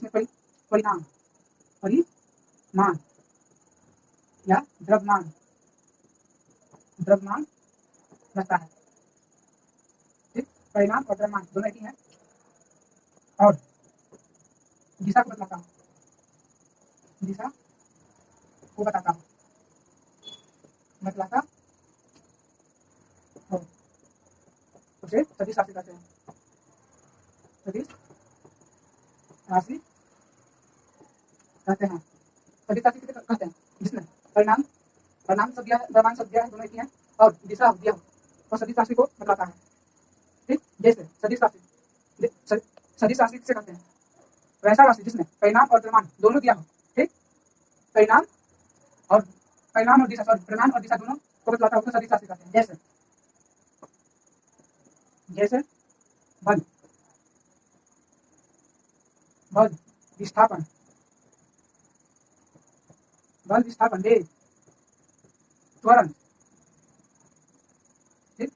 जिसमें परिणाम परिमाण या द्रव्यमान रहता है। ठीक, परिणाम और द्रव्यमान दोनों एक ही है। और दिशा को बताता हूँ, दिशा को बताता हूँ, बतलाता हूँ, उसे सदिश राशि कहते हैं। सदिश राशि कहते हैं। सदिश राशि किसे कहते हैं? जिसमें परिणाम शब्द दिया है, द्रव्यमान शब्द दिया है, दोनों एक ही है, और दिशा दिया हो और सदिश राशि को बतलाता है। ठीक, जैसे सदिश राशि किसे कहते हैं? वैसा राशि जिसमें परिणाम और द्रव्यमान दोनों दिया हो। ठीक, परिणाम और दिशा, परिणाम और दिशा दोनों को बतलाता है, उसको सदिश राशि कहते हैं। जैसे बल विस्थापन, वेग, त्वरण। ठीक,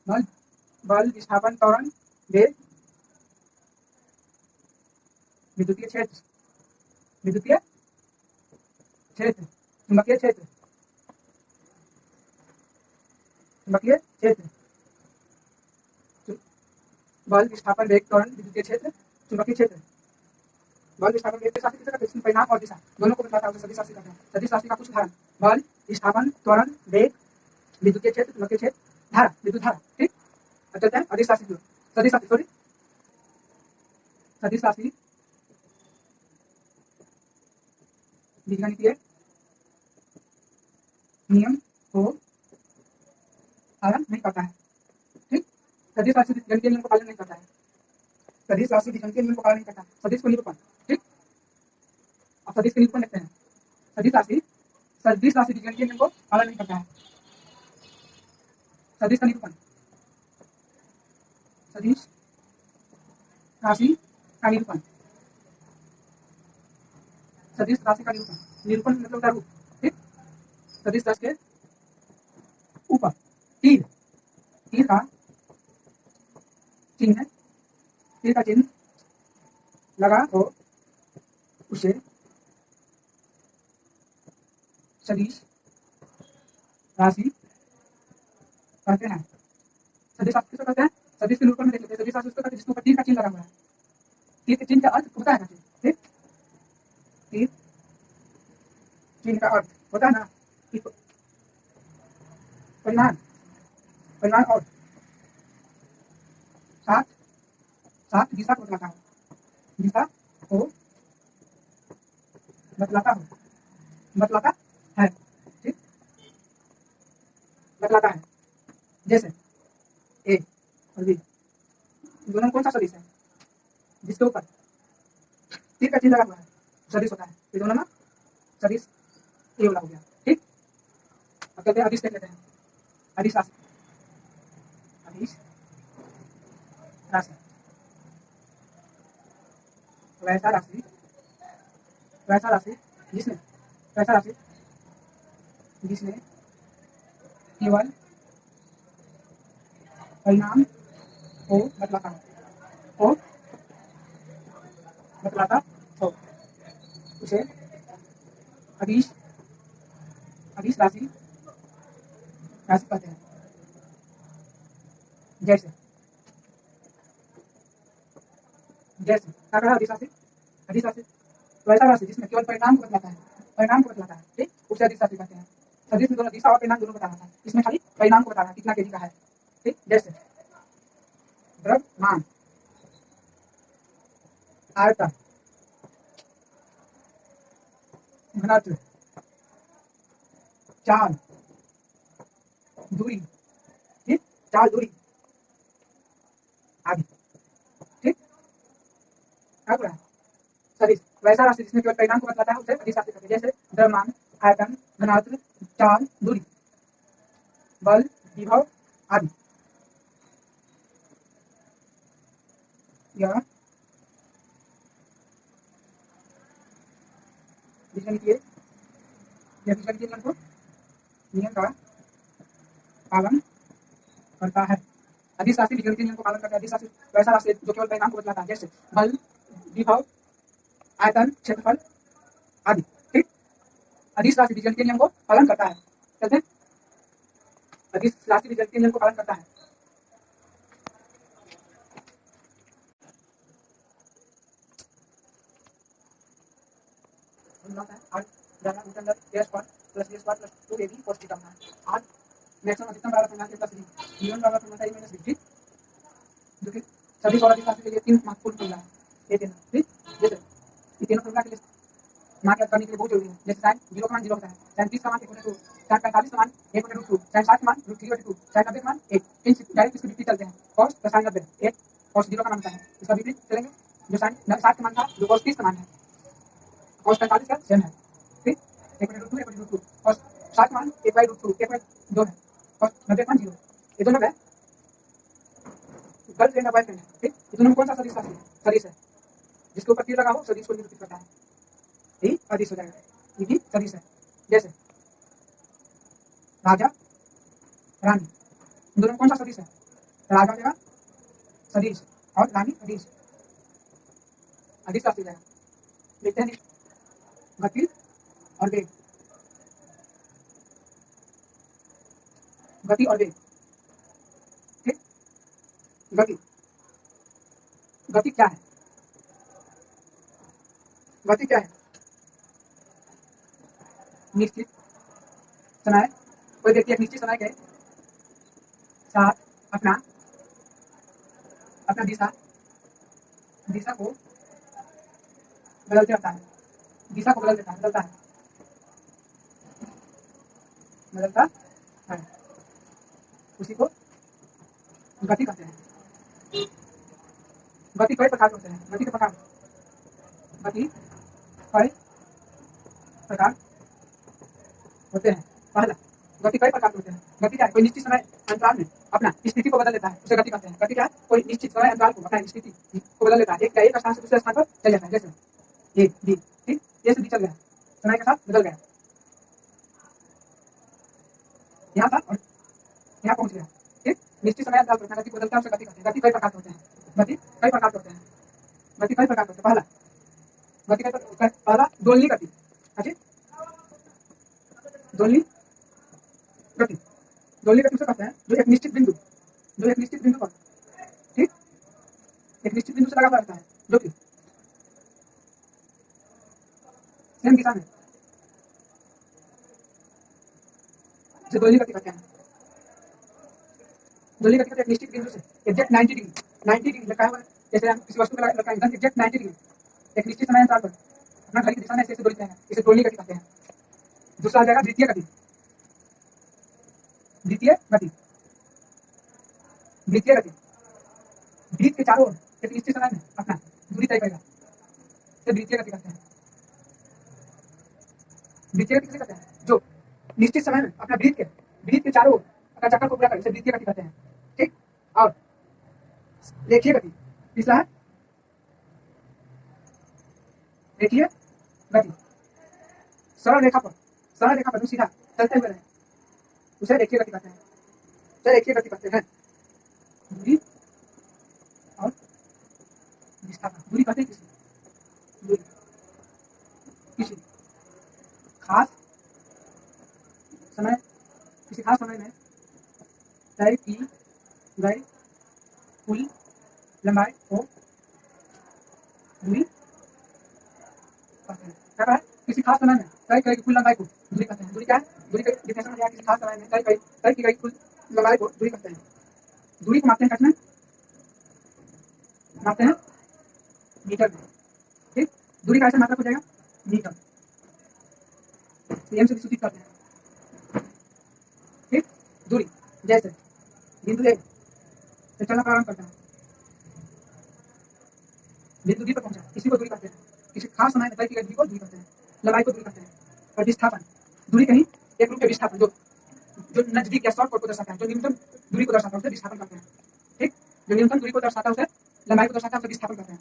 बल विस्थापन त्वरण वेग, विद्युतीय क्षेत्र, चुंबकीय क्षेत्र, बल विस्थापन वेग त्वरण विद्युतीय क्षेत्र चुंबकीय क्षेत्र। बल विस्थापन वेग के साथ इसमें परिणाम और दिशा दोनों को बताता है, उसे सदिश राशि कहते हैं। सदिश राशि का कुछ उदाहरण: बल विस्थापन त्वरण वेग विद्युतीय क्षेत्र चुंबकीय क्षेत्र, धारा विद्युत धारा। ठीक, अब चलते हैं सदिश राशि बीजगणितीय नियम को पालन नहीं करता है। ठीक, सदिश राशि बीजगणितीय नियम को पालन नहीं करता है। सदिश राशि बीजगणितीय नियम को पालन नहीं करता। सदिश को निरूपण। ठीक, अब सदिश के निरूपण देखते हैं। सदिश राशि बीजगणितीय नियम को पालन नहीं करता है। सदिश का निरूपण, सदिश राशि का निरूपण, सदिश राशि का निरूपण मतलब रूप। ठीक, सदिश राशि के ऊपर तीर का चिन्ह लगा हो उसे सदिश राशि कहते हैं। सदिश राशि किसको कहते हैं? सदिश के निरूपण में देख लेते हैं। सदिश राशि उसको कहते हैं जिसके ऊपर तीर का चिन्ह लगा हुआ है। तीर के चिन्ह का अर्थ होता है ना? ठीक, तीर चिन्ह का अर्थ होता है ना कि परिमाण और साथ दिशा को बतलाता है। बतलाता है। ठीक, बतलाता है। जैसे ए और बी दोनों में कौन सा सदिश है? जिसके ऊपर तीर का चिन्ह लगा हुआ है सदिश होता है। ये दोनों में सदिश ए वाला हो गया। ठीक, अब कहते हैं अदिश देख लेते हैं। अदिश राशि वैसा राशि जिसने केवल परिणाम को बतलाता हो उसे अदिश राशि कहते हैं। जैसे क्या कहा? अदिश राशि वैसा राशि जिसमें केवल परिणाम को बतलाता है। ठीक, उसे अदिश राशि कहते हैं। सदिश में दोनों दिशा और परिणाम दोनों बता रहा है, इसमें खाली परिणाम को बता रहा है कितना केजी का है। ठीक, जैसे द्रव्यमान, आयतन, घनत्व, चाल, दूरी। ठीक, चाल दूरी आदि। ठीक, क्या बोला? सदिश वैसा राशि जिसमें केवल परिणाम को बतलाता है उसे अदिश राशि कहते हैं। जैसे द्रव्यमान, आयतन, घनत्व, चाल, दूरी, बल, विभव आदि। यह बीजगणितीय नियम का पालन करता है। अदिश राशि बीजगणितीय नियम को पालन करता है। अदिश राशि वैसा राशि जो केवल परिणाम को बतलाता है। जैसे बल, विभव आयतन, क्षेत्रफल आदि। ठीक, अदिश राशि बीजगणित के नियम को पालन करता है। कहते हैं अदिश राशि बीजगणित के नियम को पालन करता है। आज जाना भूखंड A square plus B square plus 2ab cos theta होना है। आज मैक्सिमम अधिकतम बराबर परिमाण के प्लस डी जीवन बराबर परिमाण ए माइनस बी, जो कि सभी सौर राशि के लिए 3 महत्वपूर्ण फॉर्मूला है। ये तीनों, ठीक, जैसे ये तीनों फॉर्मूला के लिए मान याद करने के लिए बहुत जरूरी है। जैसे साइन 0 का मान 0 होता है, साइन 30 का मान 1/2, साइन 45 का मान 1/2, साइन 60 का मान √3/2, साइन 90 का मान 1। इन डायरेक्ट इसके विपरीत चलते हैं। cos प्लस साइन 90 1 cos 0 का मान होता है, इसका विपरीत चलेंगे। जो साइन 60 का मान था जो cos 30 का मान है, cos 45 का सेम है। ठीक, 1/2 1/2 cos 60 का मान 1/2 1/2 है, cos 90 का मान 0। ये दोनों में गर्लफ्रेंड और बॉयफ्रेंड है। ठीक, ये दोनों में कौन सा सदिश राशि है? सदिश है। जिसके ऊपर तीर लगा हो सदिश को निरूपित करता है, यही अदिश हो जाएगा। ये भी सदिश है। जैसे राजा रानी, इन दोनों में कौन सा सदिश है? राजा हो जाएगा सदिश और रानी अदिश, अदिश राशि हो जाएगा। देखते हैं गति और वेग, गति और वेग। ठीक, गति, गति क्या है? गति क्या है? निश्चित समय, कोई व्यक्ति एक निश्चित समय के साथ अपना अपना दिशा दिशा को बदलते रहता है, दिशा को बदलता है, बदलता है, उसी को गति कहते हैं। गति कई प्रकार के होते हैं। गति के प्रकार, गति कई प्रकार होते हैं। पहला, गति कई प्रकार के होते हैं। गति क्या है? कोई निश्चित समय अंतराल में अपना स्थिति को बदल लेता है, उसे गति कहते हैं। गति क्या है? कोई निश्चित समय अंतराल को अपना स्थिति को बदल लेता है, एक स्थान से दूसरे स्थान पर चल जाता है। जैसे ए बी, ठीक, ए से बी चल गया, समय के साथ बदल गया, यहाँ था और यहाँ पहुंच गया। ठीक, निश्चित समय अंतराल पर गति बदलता है, उसे गति कहते हैं। गति कई प्रकार के होते हैं। गति कई प्रकार के होते हैं। गति कई प्रकार के होते हैं। पहला, गति पहला दोलनी गति। अच्छा, दोलनी गति, दोलनी गति उसे कहते हैं जो एक निश्चित बिंदु पर, ठीक, एक निश्चित बिंदु से लगा हुआ रहता है, जो कि सेम दिशा में, जिसे दोलनी गति कहते हैं। दोलनी गति कहते हैं एक निश्चित बिंदु से एग्जैक्ट 90 डिग्री लगा हुआ है। जैसे हम किसी वस्तु पर लगाएंगे एग्जैक्ट 90 डिग्री एक निश्चित समय अंतराल पर अपना घड़ी की दिशा में ऐसे दोलित रहेगा, इसे दोलनी गति कहते हैं। दूसरा आ जाएगा द्वितीय गति। द्वितीय गति, द्वितीय गति वृत्त के चारों ओर एक निश्चित समय में अपना दूरी तय करेगा, इसे द्वितीय गति कहते हैं। द्वितीय गति किसे कहते हैं? जो निश्चित समय में अपना वृत्त के चारों ओर अपना चक्कर को पूरा करे, इसे द्वितीय गति कहते हैं। ठीक, और रेखीय गति तीसरा है, रेखीय गति सरल रेखा पर सीधा चलते हुए रहे, उसे रेखीय गति कहते हैं। उसे रेखीय गति कहते हैं। दूरी और विस्थापन, दूरी कहते हैं दूरी किसी खास समय में तय की गई कुल लंबाई को दूरी कहते हैं। क्या कहा है? किसी खास समय में तय की गई कुल लंबाई को दूरी कहते हैं। दूरी क्या है? दूरी का डिफिनेशन है किसी खास समय में तय की गई कुल लंबाई को दूरी कहते हैं। दूरी को मापते हैं किसमें? मापते हैं मीटर में। ठीक, दूरी का ऐसे मात्रक हो जाएगा मीटर, एम से भी सूचित करते हैं। ठीक, दूरी जैसे बिंदु ए से चलना प्रारंभ करता है, बिंदु बी पर पहुंचा, इसी को दूरी कहते हैं। किसी खास समय में तय की गई दूरी को दूरी कहते हैं, लंबाई को दूरी कहते हैं। और विस्थापन, दूरी कहीं एक रूप के विस्थापन जो नजदीक या शॉर्ट को दर्शाता है, जो न्यूनतम दूरी को दर्शाता है, उसे विस्थापन कहते हैं। ठीक, जो न्यूनतम दूरी को दर्शाता है उसे लंबाई को दर्शाता है, उसे विस्थापन कहते हैं।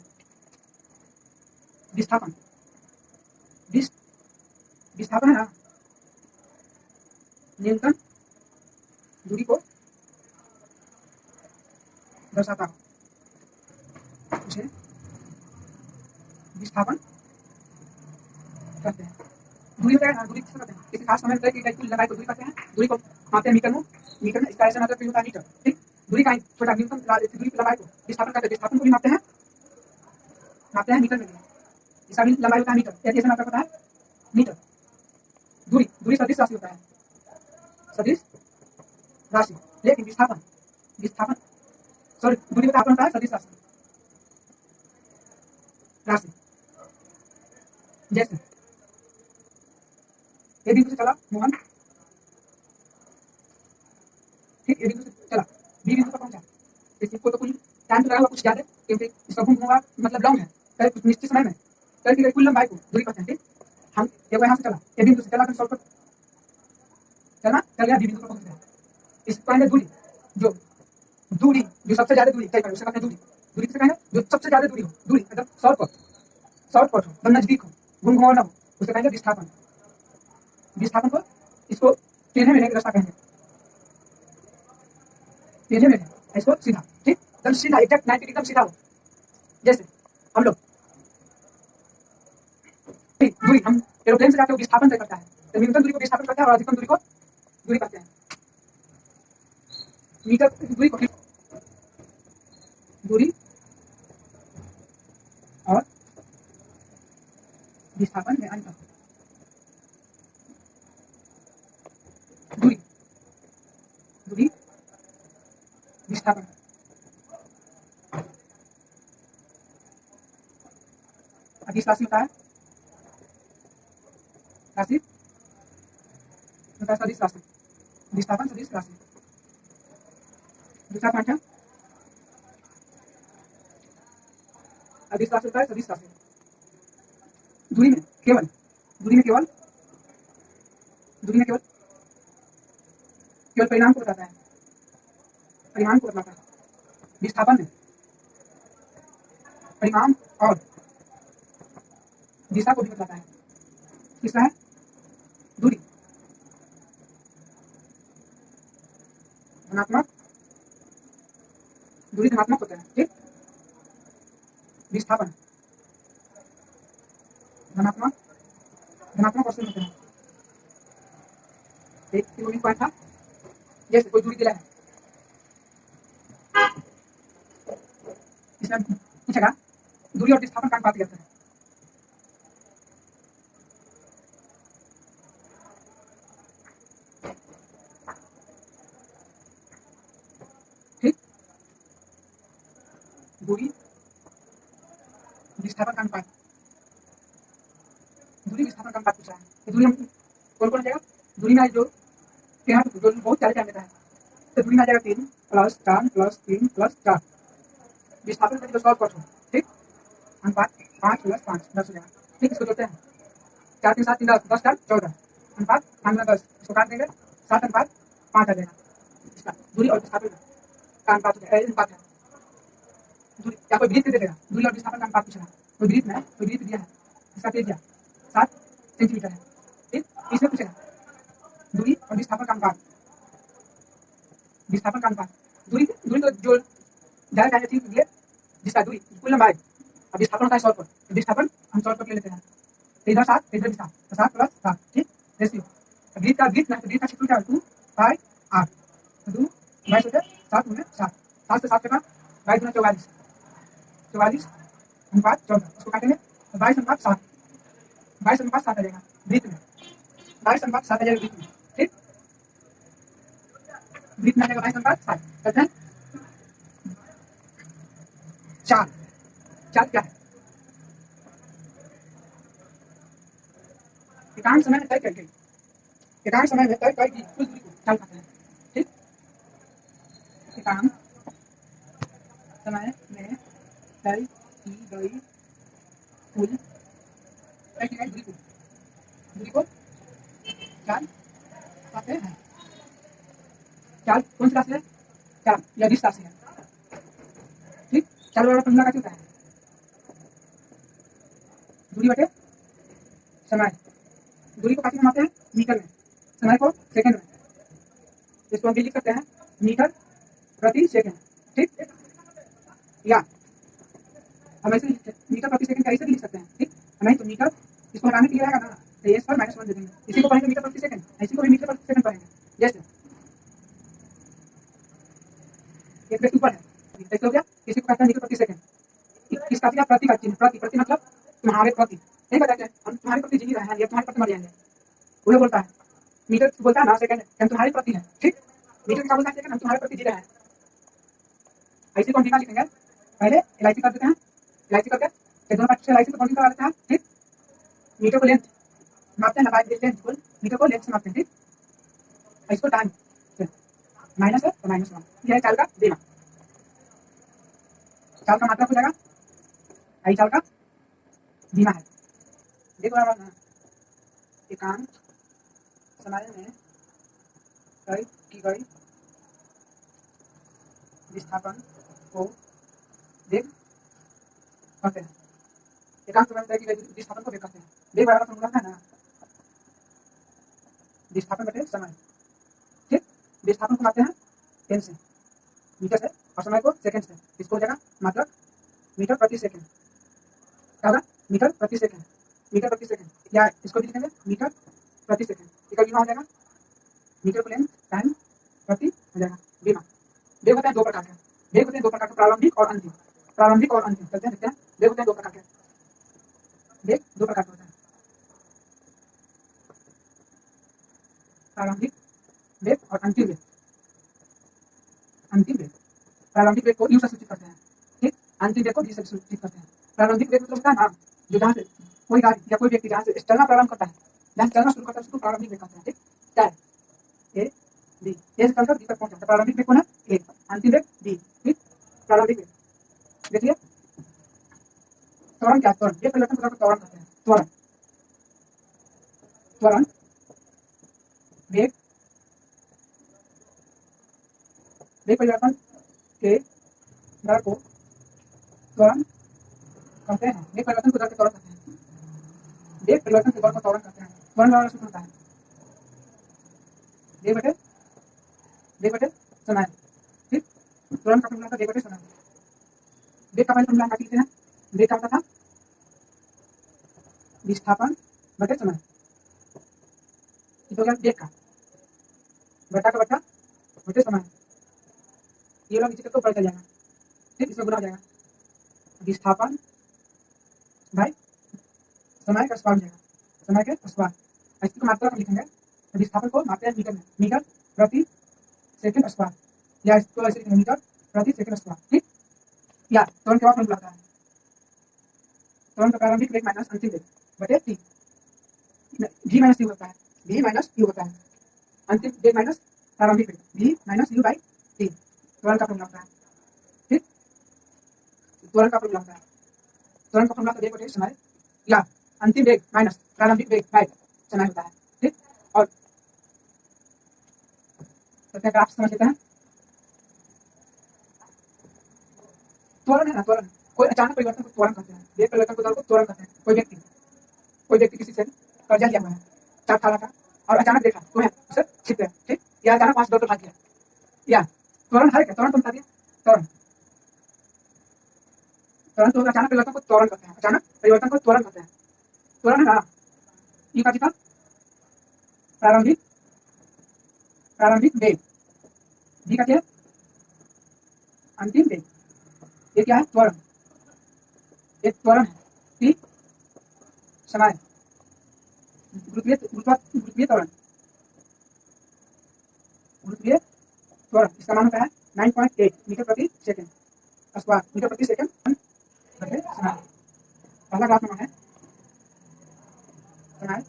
विस्थापन, विस्थापन है ना, न्यूनतम दूरी को दर्शाता है, उसे विस्थापन कहते हैं। दूरी होता है ना, दूरी किसको कहते हैं? किसी खास समय में की गई कुल लंबाई को दूरी कहते हैं। दूरी को मापते हैं मीटर में। मीटर में इसका ऐसा मतलब होता है मीटर। ठीक, दूरी का छोटा न्यूनतम दूरी की लंबाई को विस्थापन कहते हैं। विस्थापन को भी मापते हैं मीटर में भी। इसका भी लंबाई होता है मीटर। ऐसे मतलब होता है मीटर। दूरी दूरी सदिश राशि होता है, सदिश राशि। लेकिन विस्थापन विस्थापन सॉरी दूरी का तापमान होता है सदिश राशि राशि। जैसे ए बिंदु से चला मोहन, ठीक, ए बिंदु से चला बी बिंदु पर पहुंचा। इसको तो कुल टाइम तो लगा कुछ ज्यादा, क्योंकि इसका घूम होगा मतलब लॉन्ग है, कहीं कुछ निश्चित समय में कहीं कुल लंबाई को दूरी कहते हैं। ठीक, हम एक यहाँ से चला ए बिंदु से चला कर शॉर्टकट चलना चल गया बी बिंदु पर पहुंच गया। इसको कहेंगे दूरी। जो दूरी जो सबसे ज्यादा दूरी तय करे उसे कहते हैं दूरी। दूरी किसे कहेंगे? जो सबसे ज्यादा दूरी हो, दूरी मतलब शॉर्टकट हो, एकदम नजदीक हो, घूम घुमाव ना हो, उसे कहेंगे विस्थापन। विस्थापन को इसको टेढ़े मेढ़े रास्ता कहेंगे, टेढ़े मेढ़े, इसको सीधा। ठीक, एकदम सीधा एग्जैक्ट 90 एकदम सीधा हो। जैसे हम लोग दूरी हम एरोप्लेन से जाते हो विस्थापन तय करता है, तो न्यूनतम दूरी को विस्थापन करता है और अधिकतम दूरी को दूरी कहते हैं। मीटर दूरी को दूरी और विस्थापन में अंतर। दूरी दूरी विस्थापन अदिश राशि होता है, राशि होता है सदिश राशि। विस्थापन सदिश राशि। दूसरा पॉइंट है अदिश राशि होता है सदिश राशि। दूरी में केवल दूरी में केवल दूरी में केवल केवल परिणाम को बताता है, परिमाण को बताता है। विस्थापन में परिमाण और दिशा को भी बताता है। तीसरा है दूरी धनात्मक, दूरी धनात्मक होता है। ठीक, विस्थापन धनात्मक धनात्मक परसेंट होते हैं। एक पॉइंट था, जैसे कोई दूरी दिला है, इसमें पूछेगा दूरी और विस्थापन का अनुपात क्या है। ठीक, दूरी विस्थापन का अनुपात, दूरी विस्थापन का अनुपात पूछा है। तो दूरी हम कौन कौन जाएगा? दूरी में जो जो बहुत सारे टाइम लेता है, तो दूरी में आ जाएगा 3 + 4 + 3 + 4। विस्थापन का जो शॉर्टकट हो, ठीक, अनुपात 5 + 5 10 हो जाएगा। ठीक, इसको जोड़ते हैं 4 3 7 3 10 10 4 14 अनुपात 5 10, इसको काट देंगे 7:5 आ जाएगा। इसका दूरी और विस्थापन का अनुपात हो जाएगा, अनुपात है। दूरी या कोई वृत्त दे देगा, दूरी और विस्थापन का अनुपात पूछना, कोई वृत्त दिया है, इसका त्रिज्या 7 सेंटीमीटर है। ठीक, इसमें पूछेगा दूरी और विस्थापन का अनुपात, विस्थापन का अनुपात। दूरी दूरी तो जो ज्यादा चाहिए थी ये जिसका दूरी कुल लंबाई और विस्थापन होता है शॉर्टकट। विस्थापन हम शॉर्टकट ले लेते हैं, तो इधर 7 इधर विस्थापन, तो 7 + 7। ठीक, रेशियो वृत्त का क्षेत्रफल क्या है? 2πr। तो 2 22 होते 7 × 7, 7 से 7 के बाद 22 × 44 44 अनुपात 14, उसको काटेंगे तो 22:7 22:7 आ जाएगा वृत्त में, 22:7 आ जाएगा वृत्त में। ठीक, वृत्त में आ जाएगा 22:7। कहते हैं चाल, चाल क्या है? एकांक समय में तय की गई, एकांक समय में तय की कुल दूरी को चाल कहते हैं। ठीक, एकांक समय में तय की गई कुल तय की गई दूरी को चाल कहते हैं। चाल कौन सी राशि है? चाल या अदिश राशि है। ठीक, चाल वाला फॉर्मूला कैसे होता है? दूरी बटे समय। दूरी को कैसे मापते हैं? मीटर में, समय को सेकंड में। इसको हम भी लिख सकते हैं मीटर प्रति सेकंड। ठीक, या हम ऐसे मीटर प्रति सेकंड का ऐसे भी लिख सकते हैं। ठीक, नहीं तो मीटर इसको हटाने के लिए आएगा ना, तो एस पर -1 दे देंगे। इसी को पढ़ेंगे मीटर प्रति सेकंड, इसी को भी मीटर प्रति सेकंड पढ़ेंगे। जैसे एक व्यक्ति ऊपर है, कैसे हो गया, किसी को कहते हैं मीटर प्रति सेकंड, किसका दिया, प्रति का चिन्ह, प्रति मतलब तुम्हारे प्रति, नहीं बताते हैं हम तुम्हारे प्रति जी रहे हैं या तुम्हारे प्रति मर जाएंगे, वही बोलता है। मीटर बोलता है ना सेकंड, हम तुम्हारे प्रति है, ठीक। मीटर क्या बोलता है, सेकंड हम तुम्हारे प्रति जी रहे हैं। ऐसी कौन लिखेंगे, पहले एलआईसी कर देते हैं, एलआईसी करके एक दोनों पार्ट से एलआईसी को कौन करा देते हैं, ठीक। मीटर को लेंथ मापते हैं, लंबाई लेंथ को, मीटर को लेंथ से मापते हैं, ठीक। इसको टाइम से माइनस है तो -1, यह है चाल का बीमा, चाल का मात्रा हो जाएगा, आई चाल का बीमा है। देखो एकांक समय में कई की गई विस्थापन को वेग कहते हैं। एकांक समय में तय की गई विस्थापन को वेग कहते हैं। वेग बराबर फॉर्मूला है ना, विस्थापन बटे समय, ठीक। विस्थापन को मापते हैं एन से, मीटर से, और समय को सेकंड से। इसको हो जाएगा मात्रक मीटर प्रति सेकंड, क्या होगा, मीटर प्रति सेकंड, मीटर प्रति सेकंड, या इसको भी लिखेंगे मीटर प्रति सेकंड। इसका बीमा हो जाएगा मीटर को लेंथ टाइम प्रति हो जाएगा बीमा। वेग होते हैं दो प्रकार के, वेग होते हैं दो प्रकार के, प्रारंभिक और अंतिम, प्रारंभिक और अंतिम चलते हैं, देखते हैं। वेग होते हैं दो प्रकार के, वेग दो प्रकार के होते हैं, प्रारंभिक वेग और अंतिम वेग। अंतिम वेग, प्रारंभिक वेग को यू से सूचित करते हैं, ठीक। अंतिम वेग को डी से सूचित करते हैं। प्रारंभिक वेग मतलब होता है ना, जो जहाँ से कोई गाड़ी या कोई व्यक्ति जहाँ से चलना प्रारंभ करता है, जहाँ से चलना शुरू करता है, उसको प्रारंभिक वेग कहते हैं, ठीक। क्या है, ए डी, ए से चलकर डी तक पहुंच जाता है, प्रारंभिक वेग कौन है, ए, अंतिम वेग डी, ठीक। प्रारंभिक वेग देखिए, त्वरण क्या है, त्वरण, वेग परिवर्तन को त्वरण कहते हैं, त्वरण, त्वरण वेग, वेग परिवर्तन के दर को त्वरण कहते हैं, वेग परिवर्तन को दर के त्वरण कहते हैं, वेग परिवर्तन के दर को त्वरण कहते हैं। त्वरण बराबर सूत्र होता है वेग बटे समय, ठीक। त्वरण का फॉर्मूला था वेग बटे समय। वेग का पहले फॉर्मूला हम लिखते हैं, वेग का होता था विस्थापन बटे समय, तो क्या वेग का बटा बटे समय, ये लोग नीचे तक तो ऊपर चल जाएगा, ठीक। इसमें गुना हो जाएगा, विस्थापन भाई समय का स्क्वायर हो जाएगा, समय के स्क्वायर। इसकी मात्रा हम लिखेंगे, तो विस्थापन को मापते हैं मीटर में, मीटर प्रति सेकंड स्क्वायर, या इसको ऐसे लिखेंगे मीटर प्रति सेकंड स्क्वायर, ठीक। या त्वरण के बाद फॉर्मूला आता है, त्वरण का प्रारंभिक वेग माइनस अंतिम वेग बटे टी, v माइनस यू होता है, v माइनस यू होता है, अंतिम वेग माइनस प्रारंभिक वेग, v minus you by T, त्वरण का फॉर्मूला होता है, ठीक। त्वरण का फॉर्मूला होता है, त्वरण का फॉर्मूला वेग बटे समय, या अंतिम वेग माइनस प्रारंभिक वेग बाई समय होता है, ठीक। और ग्राफ समझ लेते हैं। त्वरण है ना, त्वरण कोई अचानक परिवर्तन को त्वरण कहते हैं, वेग परिवर्तन को दर को त्वरण कहते हैं। कोई व्यक्ति किसी से कर्जा लिया हुआ है 4 लाख का, और अचानक देखा तो है उसे छिप गया, ठीक। या अचानक 5 डॉलर भाग गया, या त्वरण है क्या, त्वरण तो बता दिया, त्वरण, त्वरण तो अचानक परिवर्तन को त्वरण कहते हैं, अचानक परिवर्तन को त्वरण कहते हैं। त्वरण है ना, ई का कितना, प्रारंभिक प्रारंभिक वेग, डी का क्या है, अंतिम वेग, ये क्या है, त्वरण, एक त्वरण है, टी समय, गुरुत्वीय त्वरण, गुरुत्वीय त्वरण, इसका मान होता है 9.8 मीटर प्रति सेकंड स्क्वायर, मीटर प्रति सेकंड बटे समय। पहला ग्राफ नंबर है समय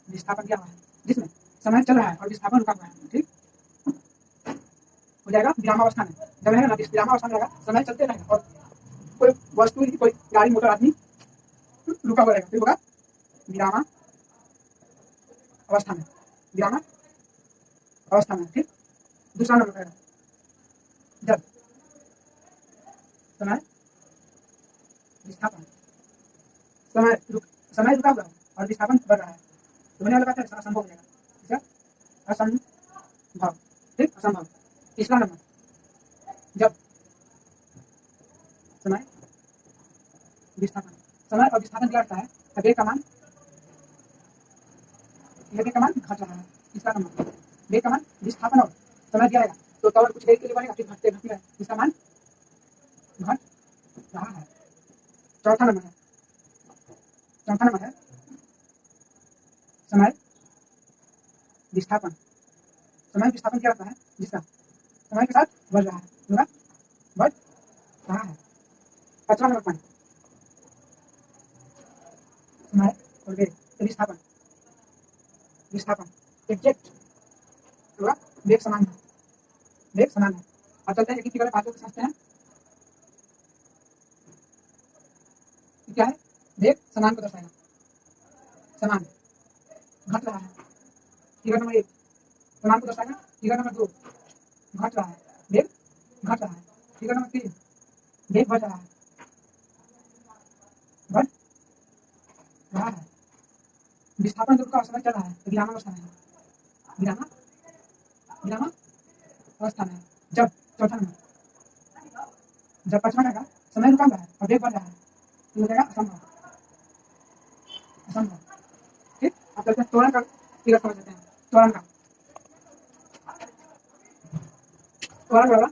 विस्थापन क्या हुआ है, जिसमें समय चल रहा है और विस्थापन रुका हुआ है, ठीक। हो जाएगा विरामावस्था में, जब रहेगा ना विरामावस्था में रहेगा, समय चलते रहेगा और कोई वस्तु, कोई गाड़ी मोटर आदमी रुका हुआ रहेगा, फिर होगा विरामा अवस्था में, विरामा अवस्था में, ठीक। दूसरा नंबर है जब समय विस्थापन, समय रुका हुआ है और विस्थापन बढ़ रहा है, तो होने वाला बात है असंभव हो जाएगा, ठीक है, असंभव, ठीक, असंभव। तीसरा नंबर जब समय विस्थापन, समय और विस्थापन दिया रहता है तब वेग का मान घट रहा है। इसका नंबर वेग का मान विस्थापन और समय दिया रहेगा तो त्वरण कुछ देर के लिए बढ़ेगा फिर घटते घटते है, इसका मान घट रहा है। चौथा नंबर है समय विस्थापन। समय विस्थापन क्या होता है जिसका समय के साथ बढ़ रहा है, बढ़ रहा है। पांचवा नंबर पॉइंट समय और वेग विस्थापन एग्जैक्ट होगा, वेग समान है। अब चलते हैं एक फिगर पांचों को समझते हैं। क्या है वेग समान को दर्शाएगा, समान घट रहा है। फिगर नंबर एक समान को दर्शाएगा। फिगर नंबर दो घट रहा है, वेग घट रहा है। फिगर नंबर तीन वेग बढ़ रहा है, विस्थापन जब का समय चल रहा है तो विरामावस्था में है, विरामावस्था में है। जब चौथा नंबर जब पांचवा रहेगा समय रुका हुआ है और वेग बढ़ रहा है तो हो जाएगा असंभव। ठीक, अब चलते हैं त्वरण का फिगर समझ लेते हैं। त्वरण का त्वरण वाला